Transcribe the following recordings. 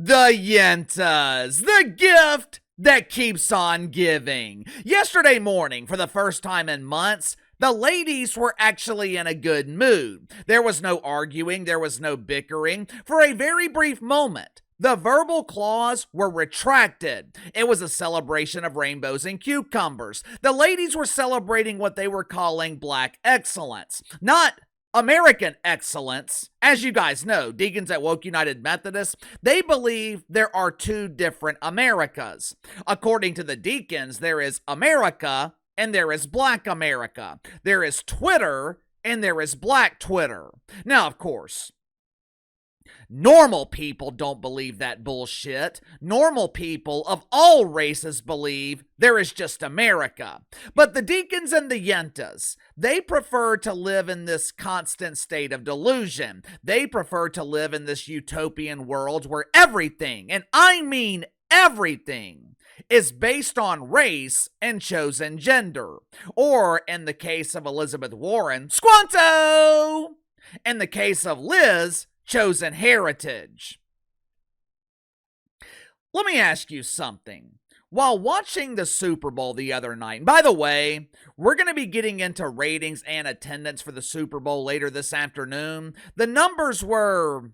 The Yentas, the gift that keeps on giving. Yesterday morning, for the first time in months, the ladies were actually in a good mood. There was no arguing, there was no bickering. For a very brief moment, the verbal claws were retracted. It was a celebration of rainbows and cucumbers. The ladies were celebrating what they were calling black excellence, not American excellence. As you guys know, deacons at Woke United Methodist, they believe there are two different Americas. According to the deacons, there is America and there is Black America. There is Twitter and there is Black Twitter. Now, of course, normal people don't believe that bullshit. Normal people of all races believe there is just America. But the deacons and the Yentas, they prefer to live in this constant state of delusion. They prefer to live in this utopian world where everything, and I mean everything, is based on race and chosen gender. Or, in the case of Elizabeth Warren, Squanto! In the case of Liz, chosen heritage. Let me ask you something. While watching the Super Bowl the other night, and by the way, we're going to be getting into ratings and attendance for the Super Bowl later this afternoon. The numbers were,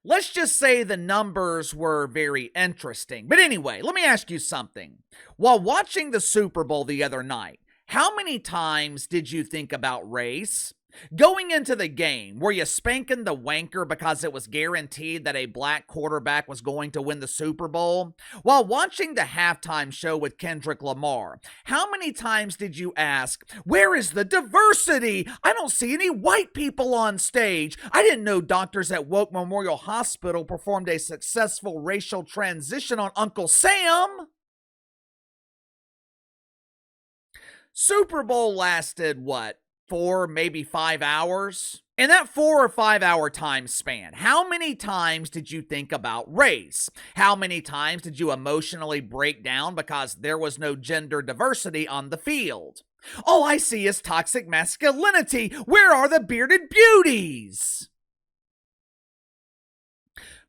let's just say the numbers were very interesting. But anyway, let me ask you something. While watching the Super Bowl the other night, how many times did you think about race? Going into the game, were you spanking the wanker because it was guaranteed that a black quarterback was going to win the Super Bowl? While watching the halftime show with Kendrick Lamar, how many times did you ask, where is the diversity? I don't see any white people on stage. I didn't know doctors at Woke Memorial Hospital performed a successful racial transition on Uncle Sam. Super Bowl lasted what? 4, maybe 5 hours? In that 4 or 5 hour time span, how many times did you think about race? How many times did you emotionally break down because there was no gender diversity on the field? All I see is toxic masculinity. Where are the bearded beauties?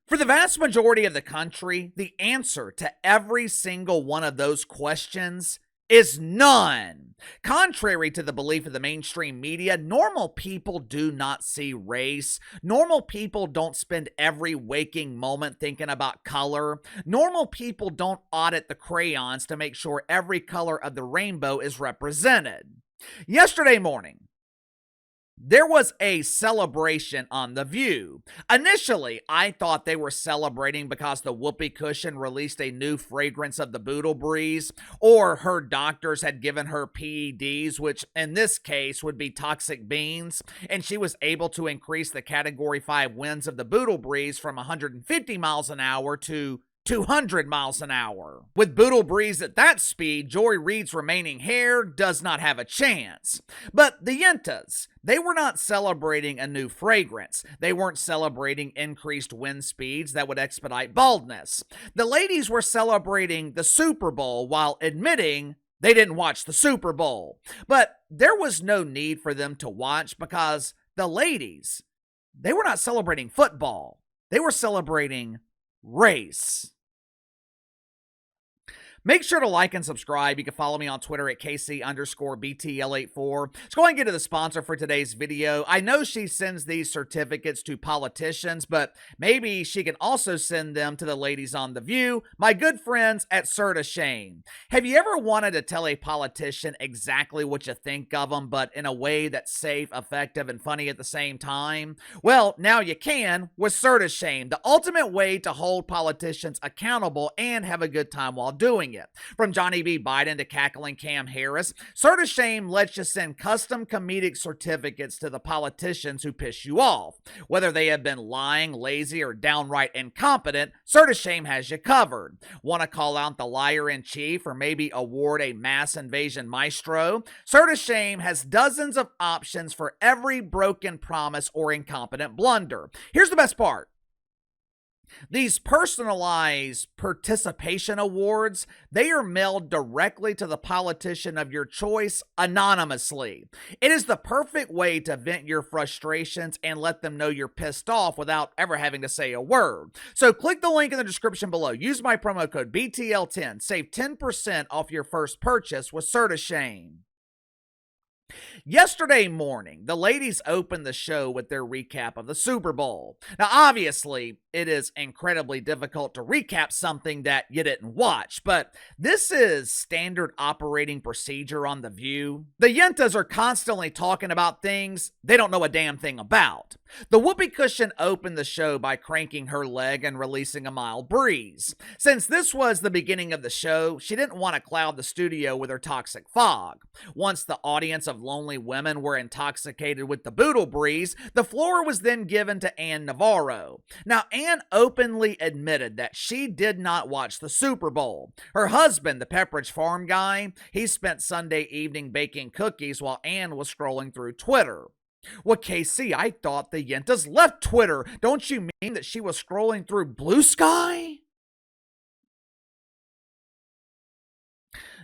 For the vast majority of the country, the answer to every single one of those questions is none. Contrary to the belief of the mainstream media, normal people do not see race. Normal people don't spend every waking moment thinking about color. Normal people don't audit the crayons to make sure every color of the rainbow is represented. Yesterday morning, there was a celebration on The View. Initially, I thought they were celebrating because the whoopee cushion released a new fragrance of the Boodle Breeze, or her doctors had given her PEDs, which in this case would be toxic beans, and she was able to increase the Category 5 winds of the Boodle Breeze from 150 miles an hour to 200 miles an hour. With Boodle Breeze at that speed, Joy Reid's remaining hair does not have a chance. But the Yentas, they were not celebrating a new fragrance. They weren't celebrating increased wind speeds that would expedite baldness. The ladies were celebrating the Super Bowl while admitting they didn't watch the Super Bowl. But there was no need for them to watch because the ladies, they were not celebrating football. They were celebrating race. Make sure to like and subscribe. You can follow me on Twitter at KC_BTL84. Let's go ahead and get to the sponsor for today's video. I know she sends these certificates to politicians, but maybe she can also send them to the ladies on The View, my good friends at Shame. Have you ever wanted to tell a politician exactly what you think of them, but in a way that's safe, effective, and funny at the same time? Well, now you can with Shame, the ultimate way to hold politicians accountable and have a good time while doing it. From Johnny B. Biden to cackling Cam Harris, Shame lets you send custom comedic certificates to the politicians who piss you off. Whether they have been lying, lazy, or downright incompetent, Shame has you covered. Want to call out the liar-in-chief or maybe award a mass invasion maestro? Shame has dozens of options for every broken promise or incompetent blunder. Here's the best part. These personalized participation awards, they are mailed directly to the politician of your choice anonymously. It is the perfect way to vent your frustrations and let them know you're pissed off without ever having to say a word. So click the link in the description below. Use my promo code BTL10. Save 10% off your first purchase with Certashane. Yesterday morning, the ladies opened the show with their recap of the Super Bowl. Now, obviously, it is incredibly difficult to recap something that you didn't watch, but this is standard operating procedure on The View. The Yentas are constantly talking about things they don't know a damn thing about. The whoopee cushion opened the show by cranking her leg and releasing a mild breeze. Since this was the beginning of the show, she didn't want to cloud the studio with her toxic fog. Once the audience of lonely women were intoxicated with the boodle breeze, the floor was then given to Ana Navarro. Now, Anne openly admitted that she did not watch the Super Bowl. Her husband, the Pepperidge Farm guy, he spent Sunday evening baking cookies while Anne was scrolling through Twitter. Well, KC, I thought the Yentas left Twitter. Don't you mean that she was scrolling through Blue Sky?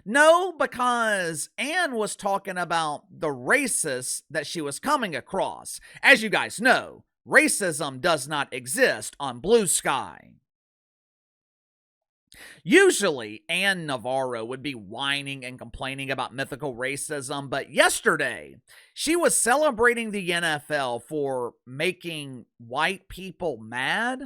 No, because Anne was talking about the racists that she was coming across. As you guys know, racism does not exist on Blue Sky. Usually, Ana Navarro would be whining and complaining about mythical racism, but yesterday, she was celebrating the NFL for making white people mad.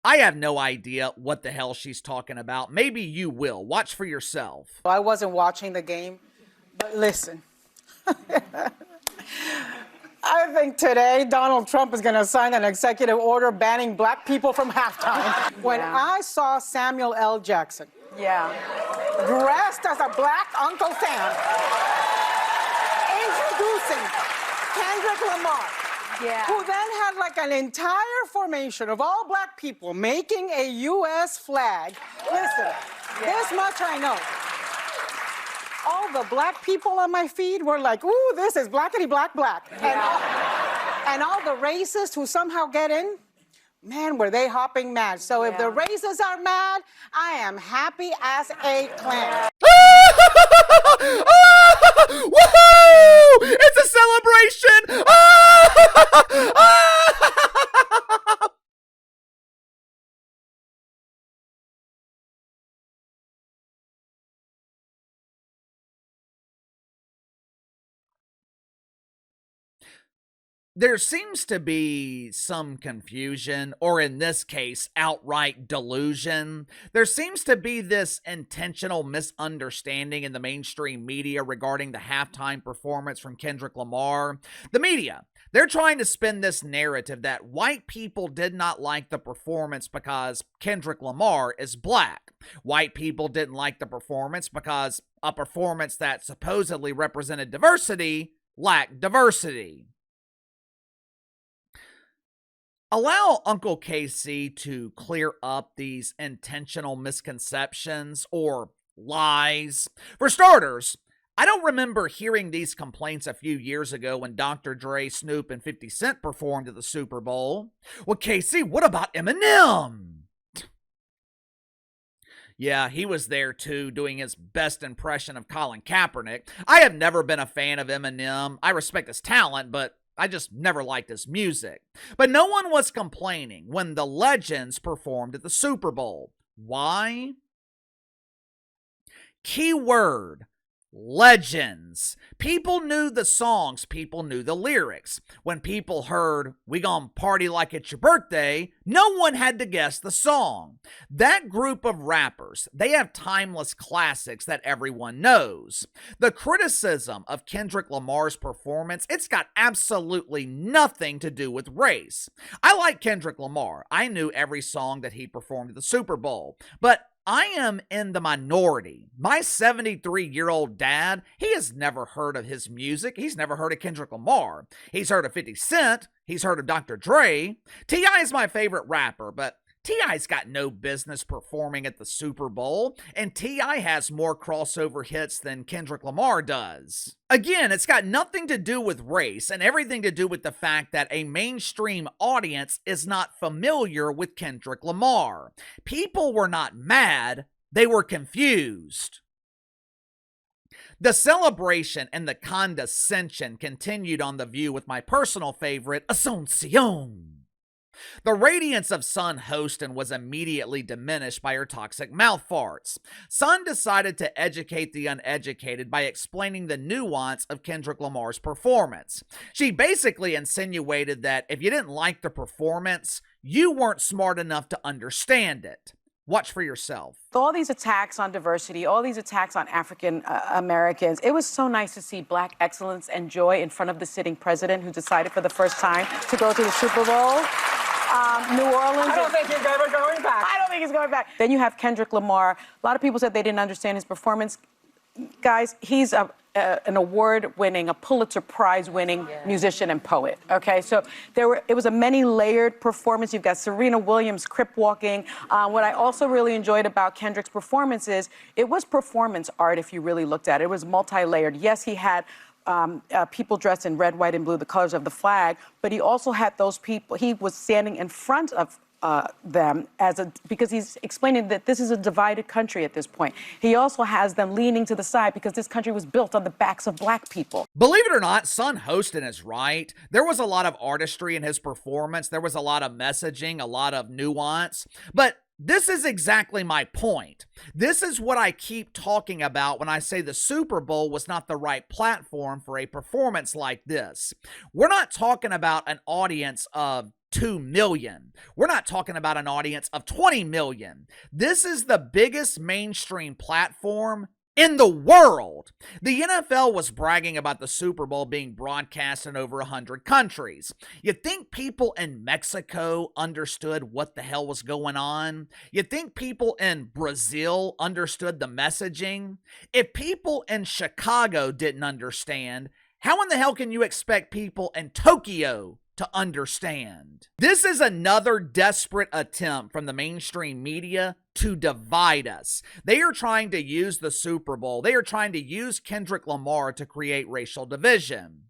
I have no idea what the hell she's talking about. Maybe you will. Watch for yourself. I wasn't watching the game, but listen. I think today Donald Trump is going to sign an executive order banning black people from halftime. When I saw Samuel L. Jackson dressed as a black Uncle Sam introducing Kendrick Lamar, who then had like an entire formation of all black people making a U.S. flag. Listen, this much I know. All the black people on my feed were like, ooh, this is blackity black black. And all the racists who somehow get in, man, were they hopping mad. So if the racists are mad, I am happy as a clam. Woohoo! It's a celebration! There seems to be some confusion, or in this case, outright delusion. There seems to be this intentional misunderstanding in the mainstream media regarding the halftime performance from Kendrick Lamar. The media, they're trying to spin this narrative that white people did not like the performance because Kendrick Lamar is black. White people didn't like the performance because a performance that supposedly represented diversity lacked diversity. Allow Uncle KC to clear up these intentional misconceptions or lies. For starters, I don't remember hearing these complaints a few years ago when Dr. Dre, Snoop, and 50 Cent performed at the Super Bowl. Well, KC, what about Eminem? Yeah, he was there too, doing his best impression of Colin Kaepernick. I have never been a fan of Eminem. I respect his talent, but I just never liked his music. But no one was complaining when the legends performed at the Super Bowl. Why? Keyword: legends. People knew the songs, people knew the lyrics. When people heard, "We gon' party like it's your birthday," no one had to guess the song. That group of rappers, they have timeless classics that everyone knows. The criticism of Kendrick Lamar's performance, it's got absolutely nothing to do with race. I like Kendrick Lamar. I knew every song that he performed at the Super Bowl. But I am in the minority. My 73-year-old dad, he has never heard of his music. He's never heard of Kendrick Lamar. He's heard of 50 Cent. He's heard of Dr. Dre. T.I. is my favorite rapper, but T.I.'s got no business performing at the Super Bowl, and T.I. has more crossover hits than Kendrick Lamar does. Again, it's got nothing to do with race and everything to do with the fact that a mainstream audience is not familiar with Kendrick Lamar. People were not mad, they were confused. The celebration and the condescension continued on The View with my personal favorite, Asuncion. The radiance of Sunny Hostin was immediately diminished by her toxic mouth farts. Sun decided to educate the uneducated by explaining the nuance of Kendrick Lamar's performance. She basically insinuated that if you didn't like the performance, you weren't smart enough to understand it. Watch for yourself. All these attacks on diversity, all these attacks on African Americans, it was so nice to see Black excellence and joy in front of the sitting president who decided for the first time to go to the Super Bowl. New Orleans. I don't think he's ever going back. I don't think he's going back. Then you have Kendrick Lamar. A lot of people said they didn't understand his performance. Guys, he's an award-winning, a Pulitzer Prize-winning musician and poet. Okay, so it was a many-layered performance. You've got Serena Williams crip walking. What I also really enjoyed about Kendrick's performance is it was performance art. If you really looked at it, it was multi-layered. Yes, he had people dressed in red, white, and blue, the colors of the flag, but he also had those people. He was standing in front of them because he's explaining that this is a divided country at this point. He also has them leaning to the side because this country was built on the backs of Black people. Believe it or not, Sunny Hostin is right. There was a lot of artistry in his performance. There was a lot of messaging, a lot of nuance, but this is exactly my point. This is what I keep talking about when I say the Super Bowl was not the right platform for a performance like this. We're not talking about an audience of 2 million. We're not talking about an audience of 20 million. This is the biggest mainstream platform in the world. The NFL was bragging about the Super Bowl being broadcast in over 100 countries. You'd think people in Mexico understood what the hell was going on? You'd think people in Brazil understood the messaging? If people in Chicago didn't understand, how in the hell can you expect people in Tokyo to understand? This is another desperate attempt from the mainstream media to divide us. They are trying to use the Super Bowl. They are trying to use Kendrick Lamar to create racial division.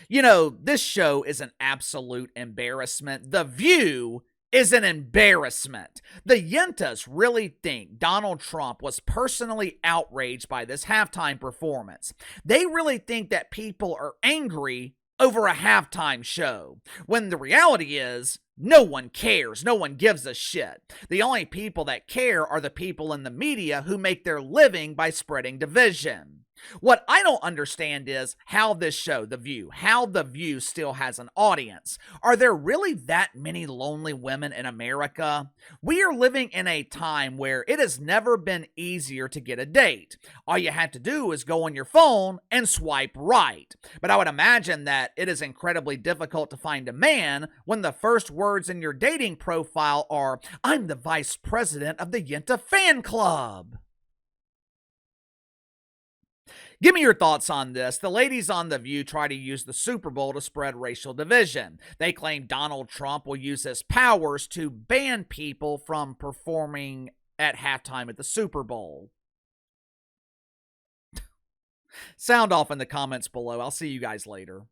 You know, this show is an absolute embarrassment. The View is an embarrassment. The Yentas really think Donald Trump was personally outraged by this halftime performance. They really think that people are angry over a halftime show, when the reality is no one cares. No one gives a shit. The only people that care are the people in the media who make their living by spreading division. What I don't understand is how this show, The View, how The View still has an audience. Are there really that many lonely women in America? We are living in a time where it has never been easier to get a date. All you have to do is go on your phone and swipe right. But I would imagine that it is incredibly difficult to find a man when the first words in your dating profile are, "I'm the vice president of the Yenta fan club." Give me your thoughts on this. The ladies on The View try to use the Super Bowl to spread racial division. They claim Donald Trump will use his powers to ban people from performing at halftime at the Super Bowl. Sound off in the comments below. I'll see you guys later.